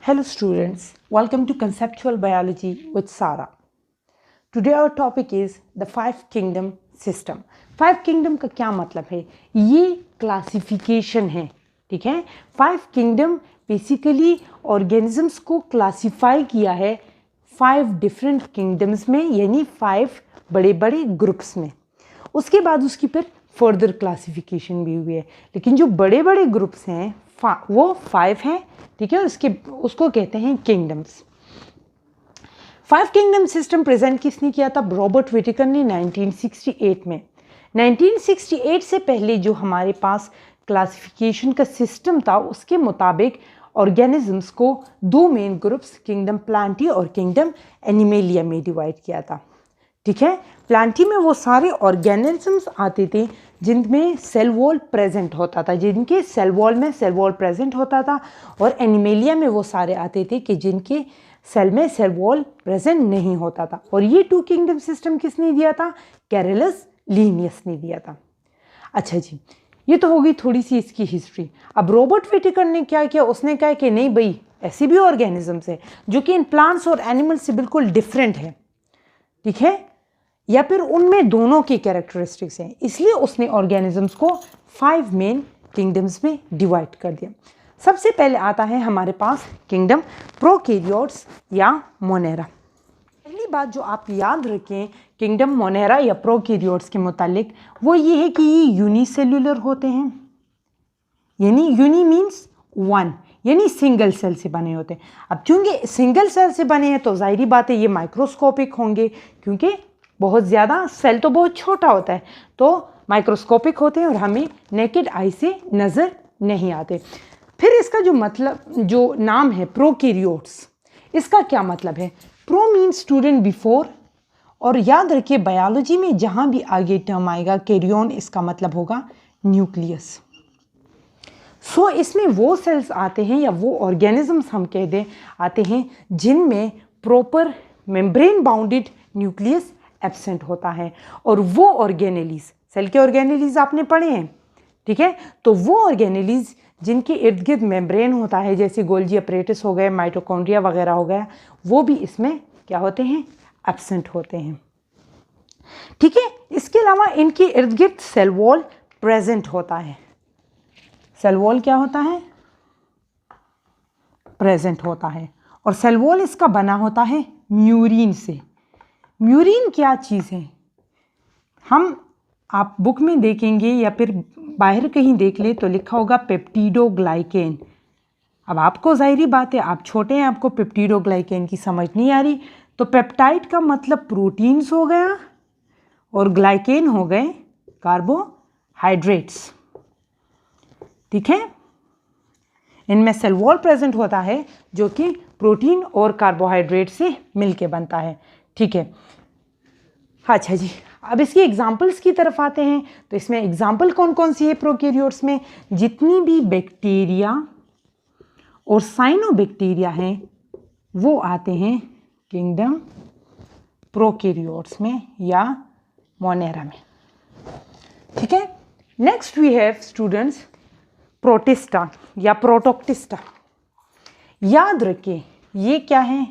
Hello students, welcome to Conceptual Biology with Sara. Today our topic is the Five Kingdom System. Five Kingdom का क्या मतलब है? ये classification है, ठीक है? Five Kingdom बेसिकली ऑर्गेनिजम्स को क्लासीफाई किया है 5 डिफरेंट किंगडम्स में, यानी 5 बड़े बड़े ग्रुप्स में. उसके बाद उसकी फिर फर्दर क्लासिफिकेशन भी हुई है, लेकिन जो बड़े बड़े ग्रुप्स हैं वो 5 हैं, ठीक है? उसको कहते हैं किंगडम्स. 5 किंगडम सिस्टम प्रेजेंट किसने किया था? रॉबर्ट विटेकर ने 1968 में. 1968 से पहले जो हमारे पास क्लासिफिकेशन का सिस्टम था, उसके मुताबिक ऑर्गेनिजम्स को 2 मेन ग्रुप्स किंगडम प्लांटी और किंगडम एनिमेलिया में डिवाइड किया था, ठीक है? प्लांटी में वो सारे ऑर्गेनिजम्स आते थे जिनमें सेल वॉल प्रेजेंट होता था, जिनके सेल वॉल में सेल वॉल प्रेजेंट होता था, और एनिमेलिया में वो सारे आते थे कि जिनके सेल में सेल वॉल प्रेजेंट नहीं होता था. और ये 2 किंगडम सिस्टम किसने दिया था? कैरोलस लिनियस ने दिया था. अच्छा जी, ये तो हो गई थोड़ी सी इसकी हिस्ट्री. अब रॉबर्ट विटेकर ने क्या किया? उसने कहा कि नहीं भाई, ऐसे भी ऑर्गेनिजम्स है जो कि इन प्लांट्स और एनिमल्स से बिल्कुल डिफरेंट है, ठीक है? या फिर उनमें दोनों की कैरेक्टरिस्टिक्स हैं, इसलिए उसने ऑर्गेनिजम्स को 5 मेन किंगडम्स में डिवाइड कर दिया. सबसे पहले आता है हमारे पास किंगडम प्रोकैरियोट्स या मोनेरा. पहली बात जो आप याद रखें किंगडम मोनेरा या प्रोकैरियोट्स के मुतालिक, वो ये है कि ये यूनिसेल्युलर होते हैं, यानी यूनि मीन्स 1, यानी सिंगल सेल से बने होते हैं. अब चूंकि सिंगल सेल से बने हैं तो जाहिर बात है ये माइक्रोस्कोपिक होंगे, क्योंकि बहुत ज़्यादा सेल तो बहुत छोटा होता है, तो माइक्रोस्कोपिक होते हैं और हमें नेकेड आई से नज़र नहीं आते. फिर इसका जो नाम है प्रोकैरियोट्स, इसका क्या मतलब है? प्रो मीन्स स्टूडेंट बिफोर, और याद रखिए बायोलॉजी में जहाँ भी आगे टर्म आएगा कैरियन, इसका मतलब होगा न्यूक्लियस. सो इसमें वो सेल्स आते हैं या वो ऑर्गेनिजम्स हम कह दें आते हैं जिनमें proper membrane bounded nucleus absent होता है, और वो ऑर्गेनेलीज, सेल के ऑर्गेनेलीज आपने पढ़े हैं, ठीक है? तो वो ऑर्गेनेलीज जिनके इर्द गिर्द मेम्ब्रेन होता है, जैसे गोल्जी अपरेटस हो गए, माइटोकॉन्ड्रिया वगैरह हो गया, वो भी इसमें क्या होते हैं? एब्सेंट होते हैं, ठीक है? इसके अलावा इनके इर्द गिर्द सेल वॉल प्रेजेंट होता है. सेल वॉल क्या होता है? प्रेजेंट होता है. और सेल वॉल इसका बना होता है म्यूरिन से. म्यूरिन क्या चीज़ है? आप बुक में देखेंगे या फिर बाहर कहीं देख ले तो लिखा होगा पेप्टिडोग्लाइकेन. अब आपको जाहिर बात है, आप छोटे हैं, आपको पेप्टिडोग्लाइकेन की समझ नहीं आ रही, तो पेप्टाइड का मतलब प्रोटीन्स हो गया और ग्लाइकेन हो गए कार्बोहाइड्रेट्स, ठीक है? इनमें सेल वॉल प्रेजेंट होता है जो कि प्रोटीन और कार्बोहाइड्रेट से मिलके बनता है, ठीक है? अच्छा जी, अब इसकी एग्जाम्पल्स की तरफ आते हैं. तो इसमें एग्जाम्पल कौन कौन सी है प्रोकैरियोट्स में? जितनी भी बैक्टीरिया और साइनोबैक्टीरिया हैं वो आते हैं किंगडम प्रोकैरियोट्स में या मोनेरा में, ठीक है? Next we have students Protista या प्रोटोक्टिस्टा. याद रखिए ये क्या है?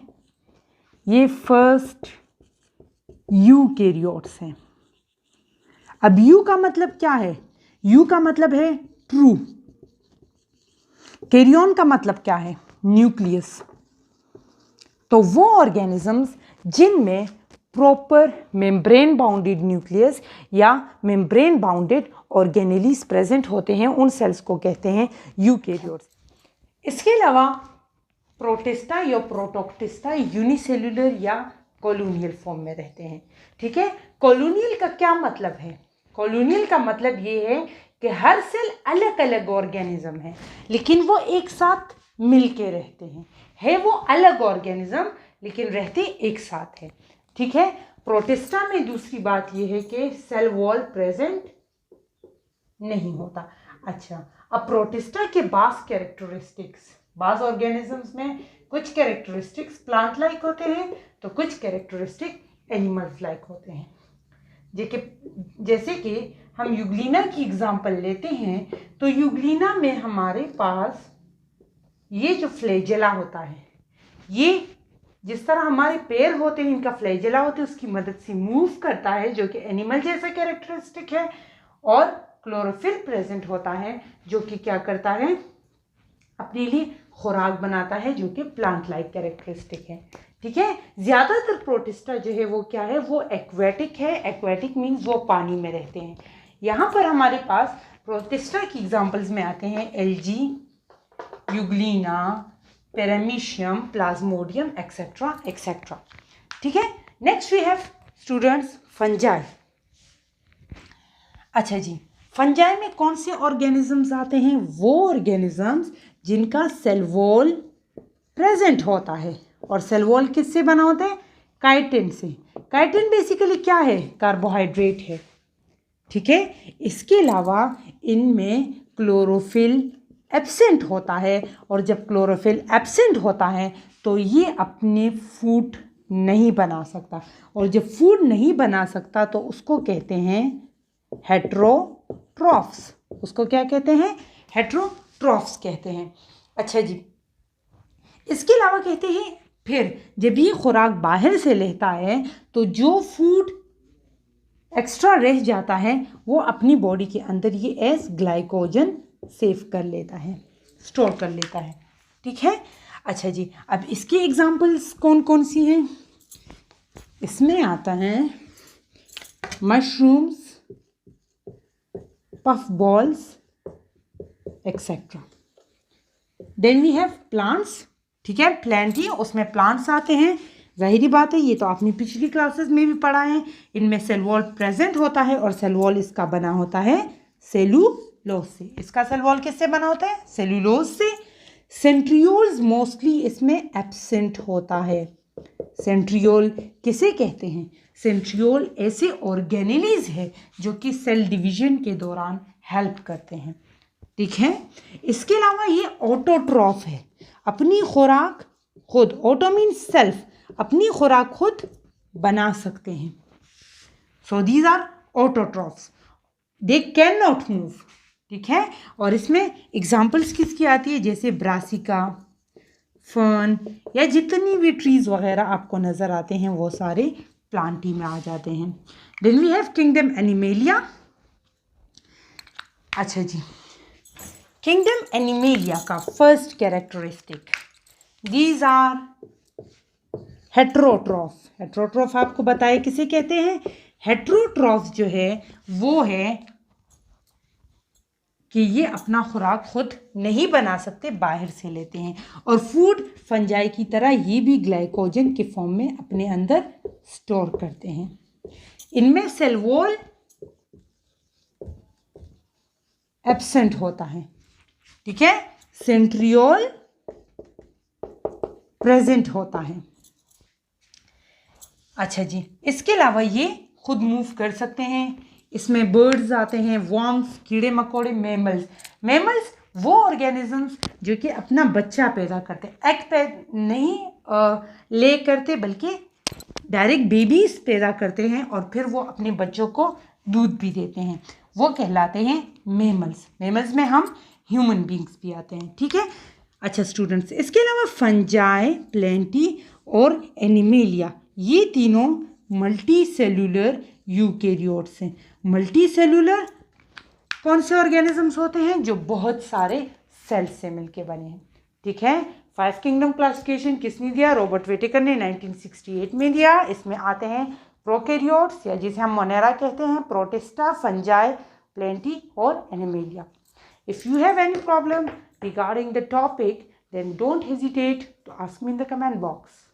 ये फर्स्ट यूकैरियोट्स हैं. अब यू का मतलब क्या है? यू का मतलब है ट्रू. कैरियन का मतलब क्या है? न्यूक्लियस. तो वो ऑर्गेनिजम्स जिनमें प्रॉपर मेम्ब्रेन बाउंडेड न्यूक्लियस या मेम्ब्रेन बाउंडेड ऑर्गेनेलीज प्रेजेंट होते हैं, उन सेल्स को कहते हैं यूकैरियोट्स. इसके अलावा प्रोटिस्टा या प्रोटोक्टिस्टा यूनिसेल्युलर या कॉलोनियल फॉर्म में रहते हैं, ठीक है? कॉलोनियल का क्या मतलब है? कॉलोनियल का मतलब ये है कि हर सेल अलग अलग ऑर्गेनिज्म है, लेकिन वो एक साथ मिलके रहते हैं. है वो अलग ऑर्गेनिज्म लेकिन रहते एक साथ है, ठीक है? प्रोटिस्टा में दूसरी बात ये है कि सेल वॉल प्रेजेंट नहीं होता. अच्छा, अब प्रोटिस्टा के बाज ऑर्गेनिजम्स में कुछ कैरेक्टरिस्टिक्स प्लांट लाइक होते हैं तो कुछ कैरेक्टरिस्टिक एनिमल्स लाइक होते हैं. जैसे कि हम यूग्लिना की एग्जांपल लेते हैं तो यूग्लिना में हमारे पास ये जो फ्लैजेला होता है, ये जिस तरह हमारे पैर होते हैं, इनका फ्लैजेला होते हैं, उसकी मदद से मूव करता है, जो कि एनिमल जैसा कैरेक्टरिस्टिक है। और क्लोरोफिल प्रेजेंट होता है, जो कि क्या करता है, अपने लिए खुराक बनाता है, जो कि प्लांट लाइक कैरेक्टरिस्टिक है। ठीक है, ज़्यादातर प्रोटिस्टा जो है वो क्या है, वो एक्वेटिक है। एक्वेटिक मीन्स वो पानी में रहते हैं। यहाँ पर हमारे पास प्रोटिस्टा की एग्जांपल्स में आते हैं algae, Euglena, Paramecium, Plasmodium, etcetera etcetera. ठीक है, next we have students fungi. अच्छा जी, फंजाई में कौन से ऑर्गेनिजम्स आते हैं? वो ऑर्गेनिजम्स जिनका सेल वॉल प्रेजेंट होता है। और सेल वॉल किससे बना होता है? काइटिन से। काइटिन बेसिकली क्या है? कार्बोहाइड्रेट है। ठीक है, इसके अलावा इनमें क्लोरोफिल एब्सेंट होता है, और जब क्लोरोफिल एब्सेंट होता है तो ये अपने फूड नहीं बना सकता, और जब फूड नहीं बना सकता तो उसको कहते हैं हेट्रोट्रॉफ्स। उसको क्या कहते हैं? हेट्रोट्रॉफ्स कहते हैं। अच्छा जी, इसके अलावा कहते हैं फिर जब ये खुराक बाहर से लेता है तो जो फूड एक्स्ट्रा रह जाता है वो अपनी बॉडी के अंदर ये एज ग्लाइकोजन सेव कर लेता है, स्टोर कर लेता है। ठीक है, अच्छा जी, अब इसकी एग्जांपल्स कौन कौन सी हैं? इसमें आता है mushrooms, puff balls, etcetera. Then we have plants. ठीक है, प्लांट ही उसमें प्लांट्स आते हैं। जाहिर बात है, ये तो आपने पिछली क्लासेस में भी पढ़ा है। इनमें सेल वॉल प्रेजेंट होता है, और सेल वॉल इसका बना होता है सेलुलोज से। इसका सेल वॉल किससे बना होता है? सेलुलोज से। सेंट्रियोल्स मोस्टली इसमें एब्सेंट होता है। सेंट्रियोल किसे कहते हैं? सेंट्रियोल ऐसे ऑर्गेनेलीज है जो कि सेल डिवीजन के दौरान हेल्प करते हैं। ठीक है, इसके अलावा ये ऑटोट्रॉफ है, अपनी खुराक खुद, ऑटो मीन्स सेल्फ, अपनी खुराक खुद बना सकते हैं। So these are autotrophs, they can not move. ठीक है, और इसमें एग्जाम्पल्स किसकी आती है? जैसे ब्रासिका, फर्न, या जितनी भी ट्रीज वगैरह आपको नज़र आते हैं वो सारे प्लांट ही में आ जाते हैं। Then we have kingdom Animalia. अच्छा जी, किंगडम एनिमेलिया का first characteristic, these are heterotroph. Heterotroph आपको बताया किसे कहते हैं? हेट्रोट्रॉफ जो है वो है कि ये अपना खुराक खुद नहीं बना सकते, बाहर से लेते हैं, और फूड फंजाई की तरह ये भी ग्लाइकोजन के फॉर्म में अपने अंदर स्टोर करते हैं। इनमें सेल वॉल एब्सेंट होता है। ठीक है, सेंट्रियोल प्रेजेंट होता है। अच्छा जी, इसके अलावा ये खुद मूव कर सकते हैं। इसमें बर्ड्स आते हैं, वर्म्स, कीड़े मकोड़े, मैमल्स। मैमल्स वो ऑर्गेनिजम्स जो कि अपना बच्चा पैदा करते हैं, एग नहीं ले करते, बल्कि डायरेक्ट बेबीज पैदा करते हैं, और फिर वो अपने बच्चों को दूध भी देते हैं, वो कहलाते हैं मैमल्स। मैमल्स में हम ह्यूमन बींग्स भी आते हैं। ठीक है, अच्छा स्टूडेंट्स, इसके अलावा फंजाई, प्लेंटी और एनिमेलिया, ये तीनों मल्टी सेलुलर यूकेरियोट्स हैं। मल्टी सेलुलर कौन से ऑर्गेनिजम्स होते हैं? जो बहुत सारे सेल्स से मिलके बने हैं। ठीक है, 5 किंगडम क्लासिफिकेशन किसने दिया? रॉबर्ट व्हिटेकर ने 1968 में दिया। इसमें आते हैं प्रोकैरियोट्स, या जिसे हम मोनेरा कहते हैं, प्रोटिस्टा, फंजाई, प्लेंटी और animalia. If you have any problem regarding the topic, then don't hesitate to ask me in the comment box.